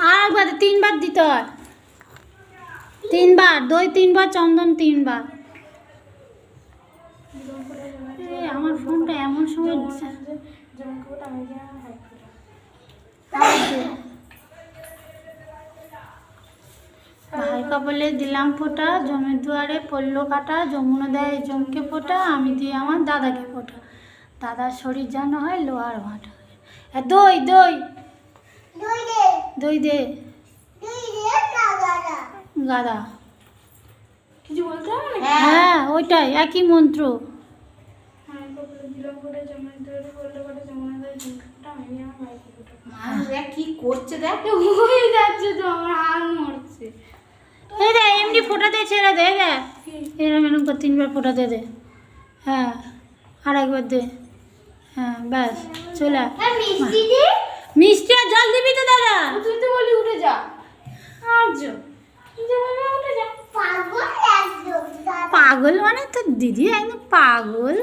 আর একবার 3 বার দিতে হয়, 3 বার দই, 3 বার চন্দন, 3 বার। আমার ফোনটা এমন সময় ভাই কপালে দিলাম ফোঁটা, জমের দুয়ারে পড়লো কাটা, যমুনা দেয় জমকে ফোঁটা, আমি দিই আমার দাদাকে ফোঁটা, দাদার শরীর যেন হয় লোহার ভাটা। দই দই দই দে গাদা, কিছু বলতে হবে না? হ্যাঁ ওইটাই একই মন্ত্র। কি করছে দেখ, ওই যাচ্ছে তো আমার হাত নড়ছে। এই দে এমনি ফোঁটা দিয়ে ছেড়ে দে, দেখ এরম এরম করে 3 বার ফোঁটা দে দে। হ্যাঁ আর একবার দে, হ্যাঁ ব্যাস চলে আয়। মিষ্টি দে। মিষ্টি আর জল দিবি তো দাদা? তুই তো বলি উঠে যা। আজ উঠে যা। পাগল একদম। পাগল মানে তোর দিদি একদম পাগল।